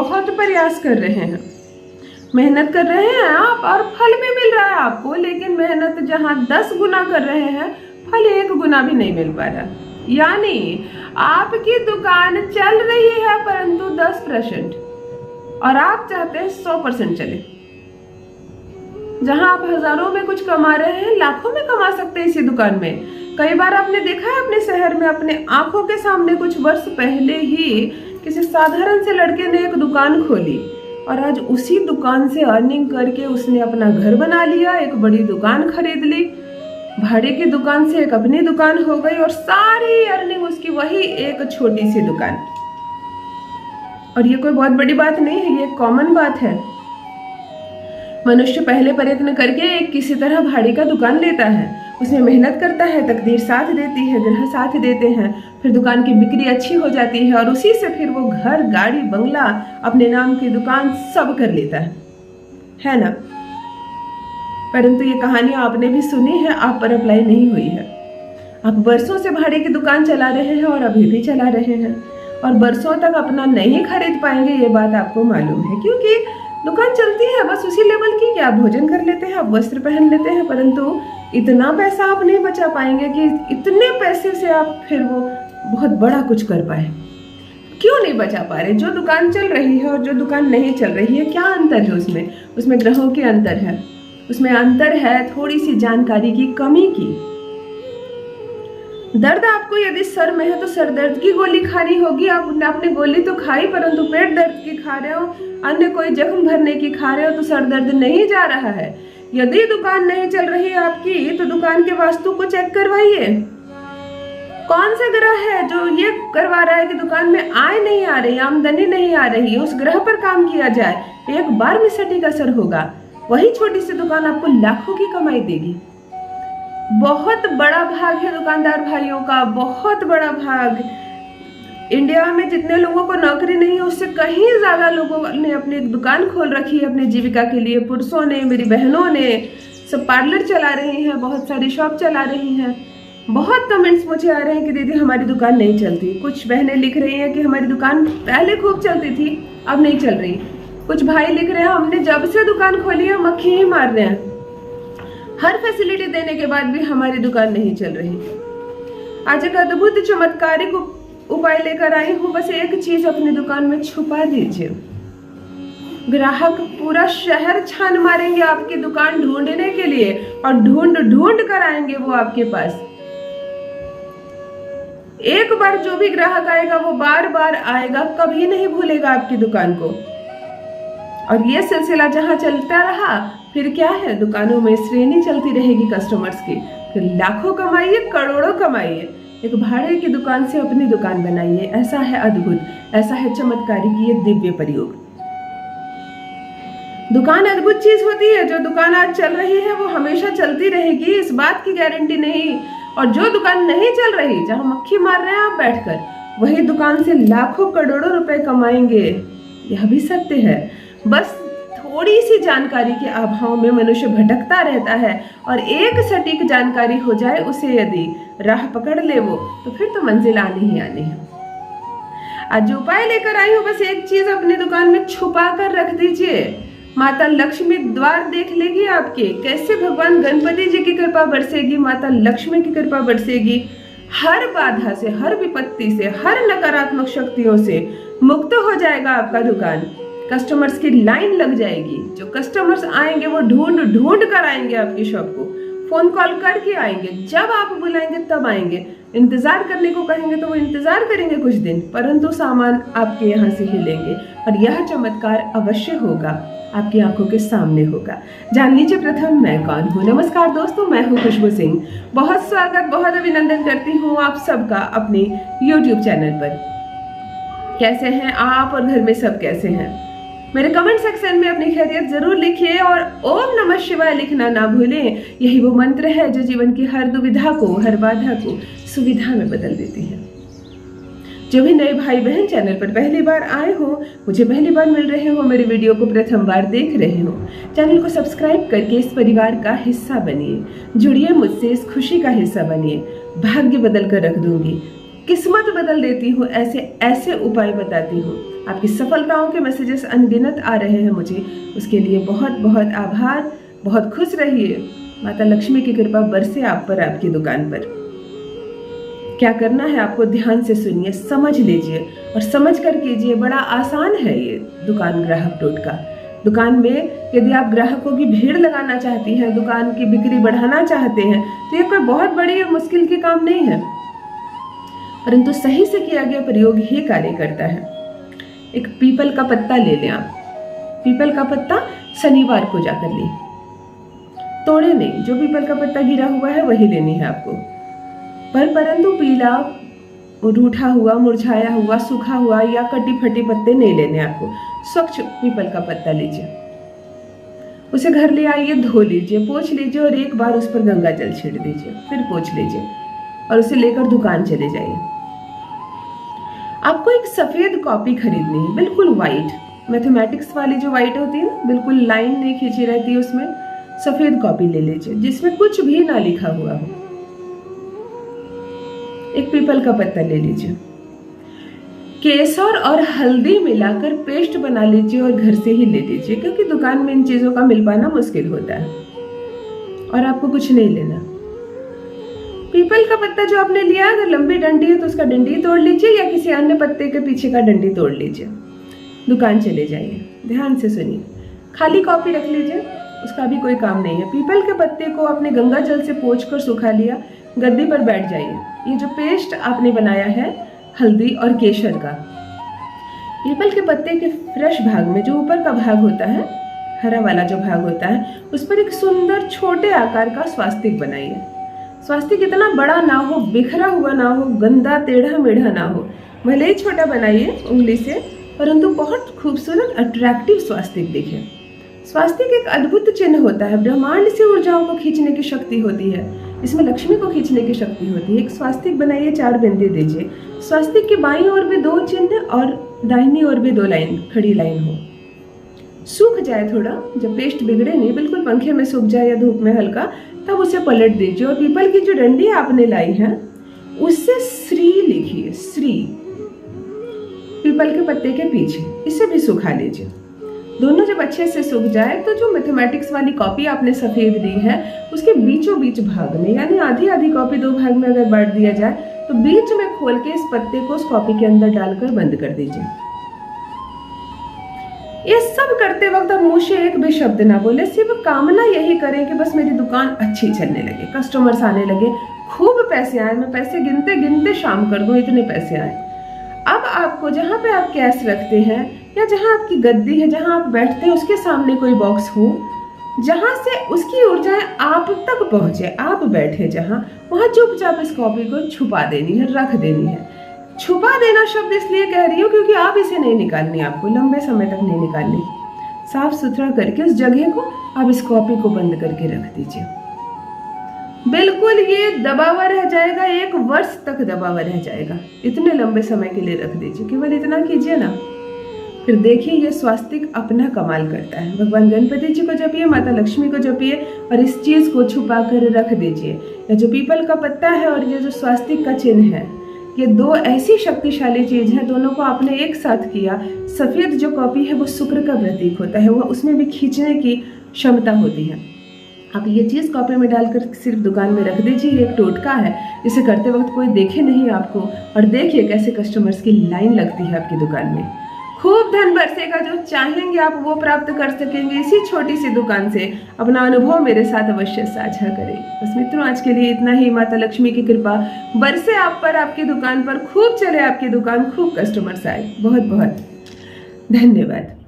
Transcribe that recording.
बहुत प्रयास कर रहे हैं, मेहनत कर रहे हैं आप और फल भी मिल रहा है आपको, लेकिन मेहनत जहां 10 गुना कर रहे हैं फल 1 गुना भी नहीं मिल पा रहा। यानी आपकी दुकान चल रही है परंतु 10% और आप चाहते हैं 100% चले। जहां आप हजारों में कुछ कमा रहे हैं, लाखों में कमा सकते हैं इसी दुकान में। कई बार आपने देखा है अपने शहर में, अपने आंखों के सामने कुछ वर्ष पहले ही किसी साधारण से लड़के ने एक दुकान खोली और आज उसी दुकान से अर्निंग करके उसने अपना घर बना लिया, एक बड़ी दुकान खरीद ली, भाड़े की दुकान से एक अपनी दुकान हो गई और सारी अर्निंग उसकी वही एक छोटी सी दुकान। और ये कोई बहुत बड़ी बात नहीं है, ये एक कॉमन बात है। मनुष्य पहले प्रयत्न करके एक किसी तरह भाड़े का दुकान लेता है, उसमें मेहनत करता है, तकदीर साथ देती है, ग्रह साथ देते हैं, फिर दुकान की बिक्री अच्छी हो जाती है और उसी से फिर वो घर, गाड़ी, बंगला, अपने नाम की दुकान सब कर लेता है ना। परंतु ये कहानी आपने भी सुनी है, आप पर अप्लाई नहीं हुई है। आप वर्षों से भाड़े की दुकान चला रहे हैं और अभी भी चला रहे हैं और वर्षों तक अपना नहीं खरीद पाएंगे, ये बात आपको मालूम है, क्योंकि दुकान चलती है बस उसी लेवल की कि आप भोजन कर लेते हैं, आप वस्त्र पहन लेते हैं, परंतु इतना पैसा आप नहीं बचा पाएंगे कि इतने पैसे से आप फिर वो बहुत बड़ा कुछ कर पाए। क्यों नहीं बचा पा रहे? जो दुकान चल रही है और जो दुकान नहीं चल रही है, क्या अंतर है उसमें ग्रहों के अंतर है, उसमें अंतर है थोड़ी सी जानकारी की कमी की। दर्द आपको यदि सर में है तो सर दर्द की गोली खानी होगी, आपने गोली तो खाई परंतु पेट दर्द की खा रहे हो, अन्य कोई जख्म भरने की खा रहे हो तो सर दर्द नहीं जा रहा है। यदि दुकान नहीं चल रही है आपकी तो दुकान के वास्तु को चेक करवाइए। कौन सा ग्रह है जो ये करवा रहा है कि दुकान में आय नहीं आ रही, आमदनी नहीं आ रही, उस ग्रह पर काम किया जाए, एक बार में सटीक असर होगा। वही छोटी सी दुकान आपको लाखों की कमाई देगी। बहुत बड़ा भाग है दुकानदार भाइयों का, बहुत बड़ा भाग। इंडिया में जितने लोगों को नौकरी नहीं है उससे कहीं ज्यादा लोगों ने अपनी दुकान खोल रखी है अपनी जीविका के लिए। पुरुषों ने, मेरी बहनों ने सब पार्लर चला रही हैं, बहुत सारी शॉप चला रही हैं। बहुत कमेंट्स मुझे आ रहे हैं कि दीदी हमारी दुकान नहीं चलती। कुछ बहनें लिख रही हैं कि हमारी दुकान पहले खूब चलती थी, अब नहीं चल रही। कुछ भाई लिख रहे हैं हमने जब से दुकान खोली है मक्खी ही मार रहे हैं, हर फैसिलिटी देने के बाद भी हमारी दुकान नहीं चल रही। आज एक अद्भुत चमत्कारिक उपाय लेकर आई हूँ, बस एक चीज अपनी दुकान में छुपा दीजिए। ग्राहक पूरा शहर छान मारेंगे आपकी दुकान ढूंढने के लिए और ढूंढ कर आएंगे वो आपके पास। एक बार जो भी ग्राहक आएगा वो बार बार आएगा, कभी नहीं भूलेगा आपकी दुकान को। और ये सिलसिला जहां चलता रहा फिर क्या है, दुकानों में श्रेणी चलती रहेगी कस्टमर्स की, फिर लाखों कमाइए, करोड़ों कमाइए। एक भाड़े की दुकान से अपनी दुकान बनाइए। ऐसा है अद्भुत, ऐसा है चमत्कारिक ये दिव्य प्रयोग। दुकान अद्भुत चीज होती है। जो दुकान आज चल रही है वो हमेशा चलती रहेगी, इस बात की गारंटी नहीं। और जो दुकान नहीं चल रही, जहां मक्खी मार रहे हैं आप बैठकर, वही दुकान से लाखों करोड़ों रुपए कमाएंगे, यह भी सत्य है। बस थोड़ी सी जानकारी के अभाव में मनुष्य भटकता रहता है और एक सटीक जानकारी हो जाए, उसे यदि राह पकड़ ले वो, तो फिर तो मंजिल आनी ही आनी है। आज जो उपाय लेकर आई हूँ, बस एक चीज अपनी दुकान में छुपा कर रख दीजिए। माता लक्ष्मी द्वार देख लेगी आपके, कैसे भगवान गणपति जी की कृपा बरसेगी, माता लक्ष्मी की कृपा बरसेगी। हर बाधा से, हर विपत्ति से, हर नकारात्मक शक्तियों से मुक्त हो जाएगा आपका दुकान। कस्टमर्स की लाइन लग जाएगी। जो कस्टमर्स आएंगे वो ढूंढ कर आएंगे आपकी शॉप को, फोन कॉल करके आएंगे, जब आप बुलाएंगे तब आएंगे। इंतजार करने को कहेंगे तो वो इंतजार करेंगे कुछ दिन, परंतु सामान आपके यहाँ से ही लेंगे और यह चमत्कार अवश्य होगा, आपकी आंखों के सामने होगा। जान लीजिए प्रथम मैं कौन हूँ। नमस्कार दोस्तों, मैं हूँ खुशबू सिंह। बहुत स्वागत, बहुत अभिनंदन करती हूँ आप सबका अपने YouTube चैनल पर। कैसे हैं आप और घर में सब कैसे हैं? मेरे कमेंट सेक्शन में अपनी खैरियत जरूर लिखिए और ओम नमः शिवाय लिखना ना भूलें। यही वो मंत्र है जो जीवन की हर दुविधा को, हर बाधा को सुविधा में बदल देती है। जो भी नए भाई बहन चैनल पर पहली बार आए हो, मुझे पहली बार मिल रहे हो, मेरे वीडियो को प्रथम बार देख रहे हो, चैनल को सब्सक्राइब करके इस परिवार का हिस्सा बनिए। जुड़िए मुझसे, इस खुशी का हिस्सा बनिए। भाग्य बदल कर रख दूंगी, किस्मत बदल देती हूँ, ऐसे ऐसे उपाय बताती हूँ आपकी सफलताओं के मैसेजेस अनगिनत आ रहे हैं मुझे, उसके लिए बहुत बहुत आभार। बहुत खुश रहिए, माता लक्ष्मी की कृपा बरसे आप पर, आपकी दुकान पर। क्या करना है आपको ध्यान से सुनिए, समझ लीजिए और समझ कर कीजिए। बड़ा आसान है ये दुकान ग्राहक टोटका। दुकान में यदि आप ग्राहकों की भीड़ लगाना चाहती हैं, दुकान की बिक्री बढ़ाना चाहते हैं, तो ये कोई बहुत बड़ी और मुश्किल की काम नहीं है, परंतु सही से किया गया प्रयोग ही कार्य करता है। एक पीपल का पत्ता ले लें आप। पीपल का पत्ता शनिवार को जाकर ले, तोड़े नहीं, जो पीपल का पत्ता गिरा हुआ है वही लेनी है आपको। परंतु पीला, रूठा हुआ, मुरझाया हुआ, सूखा हुआ या कटी फटी पत्ते नहीं लेने आपको। स्वच्छ पीपल का पत्ता लीजिए, उसे घर ले आइए, धो लीजिए, पोंछ लीजिए और एक बार उस पर गंगा जल छीट दीजिए, फिर पोंछ लीजिए और उसे लेकर दुकान चले जाइए। आपको एक सफेद कॉपी खरीदनी है, बिल्कुल व्हाइट, मैथमेटिक्स वाली जो व्हाइट होती है ना, बिल्कुल लाइन नहीं खींची रहती है, उसमें सफेद कॉपी ले लीजिए जिसमें कुछ भी ना लिखा हुआ हो। एक पीपल का पत्ता ले लीजिए, केसर और हल्दी मिलाकर पेस्ट बना लीजिए और घर से ही ले लीजिए, क्योंकि दुकान में इन चीजों का मिल पाना मुश्किल होता है। और आपको कुछ नहीं लेना। पीपल का पत्ता जो आपने लिया, अगर लंबी डंडी है तो उसका डंडी तोड़ लीजिए या किसी अन्य पत्ते के पीछे का डंडी तोड़ लीजिए। दुकान चले जाइए, ध्यान से सुनिए। खाली कॉपी रख लीजिए, उसका भी कोई काम नहीं है। पीपल के पत्ते को आपने गंगा जल से पोंछकर सुखा लिया, गद्दी पर बैठ जाइए। ये जो पेस्ट आपने बनाया है हल्दी और केसर का, पीपल के पत्ते के फ्रेश भाग में जो ऊपर का भाग होता है, हरा वाला जो भाग होता है, उस पर एक सुंदर छोटे आकार का स्वास्तिक बनाइए। स्वास्तिक इतना बड़ा ना हो, बिखरा हुआ ना हो, गंदा टेढ़ा मेढ़ा ना हो, भले ही छोटा बनाइए उंगली से, परंतु बहुत खूबसूरत अट्रैक्टिव स्वास्तिक दिखे। स्वास्तिक एक अद्भुत चिन्ह होता है, ब्रह्मांड से ऊर्जाओं को खींचने की शक्ति होती है, इसमें लक्ष्मी को खींचने की शक्ति होती है। एक स्वास्तिक बनाइए, 4 बिंदी दीजिए। स्वास्तिक की बाईं ओर भी 2 चिन्ह और दाहिनी ओर भी 2 लाइन, खड़ी लाइन हो। सूख जाए थोड़ा, जब पेस्ट बिगड़े नहीं, बिल्कुल पंखे में सूख जाए या धूप में हल्का, तब उसे पलट दीजिए और पीपल की जो डंडी आपने लाई है उससे श्री लिखिए, श्री पीपल के पत्ते के पीछे, इसे भी सुखा लीजिए। दोनों जब अच्छे से सूख जाए तो जो मैथमेटिक्स वाली कॉपी आपने सफेद ली है उसके बीचों बीच भाग में, यानी आधी आधी कॉपी 2 भाग में अगर बांट दिया जाए तो बीच में खोल के इस पत्ते को उस कॉपी के अंदर डालकर बंद कर दीजिए। ये सब करते वक्त आप मुंह से एक भी शब्द ना बोले, सिर्फ कामना यही करें कि बस मेरी दुकान अच्छी चलने लगे, कस्टमर्स आने लगे, खूब पैसे आए, मैं पैसे गिनते गिनते शाम कर दूं, इतने पैसे आए। अब आपको जहाँ पे आप कैश रखते हैं या जहाँ आपकी गद्दी है, जहाँ आप बैठते हैं, उसके सामने कोई बॉक्स हो जहाँ से उसकी ऊर्जाएं आप तक पहुंचे, आप बैठे जहाँ, वहाँ चुपचाप इस कॉपी को छुपा देनी है, रख देनी है। छुपा देना शब्द इसलिए कह रही हूँ क्योंकि आप इसे नहीं निकालनी, आपको लंबे समय तक नहीं निकालनी। साफ सुथरा करके उस जगह को आप इस कॉपी को बंद करके रख दीजिए। बिल्कुल ये दबा हुआ रह जाएगा, 1 वर्ष तक दबा हुआ रह जाएगा, इतने लंबे समय के लिए रख दीजिए। केवल इतना कीजिए ना, फिर देखिए ये स्वास्तिक अपना कमाल करता है। भगवान गणपति जी को जपिए, माता लक्ष्मी को जपिए और इस चीज को छुपा कर रख दीजिए। या जो पीपल का पत्ता है और ये जो स्वास्तिक का चिन्ह है, ये 2 ऐसी शक्तिशाली चीज है, दोनों को आपने एक साथ किया। सफेद जो कॉपी है वो शुक्र का प्रतीक होता है, वो उसमें भी खींचने की क्षमता होती है। आप ये चीज़ कॉपी में डालकर सिर्फ दुकान में रख दीजिए। ये एक टोटका है, इसे करते वक्त कोई देखे नहीं आपको, और देखिए कैसे कस्टमर्स की लाइन लगती है आपकी दुकान में। खूब धन बरसेगा, जो चाहेंगे आप वो प्राप्त कर सकेंगे इसी छोटी सी दुकान से। अपना अनुभव मेरे साथ अवश्य साझा करें। बस मित्रों, आज के लिए इतना ही। माता लक्ष्मी की कृपा बरसे आप पर, आपकी दुकान पर, खूब चले आपकी दुकान, खूब कस्टमर्स आए। बहुत बहुत धन्यवाद।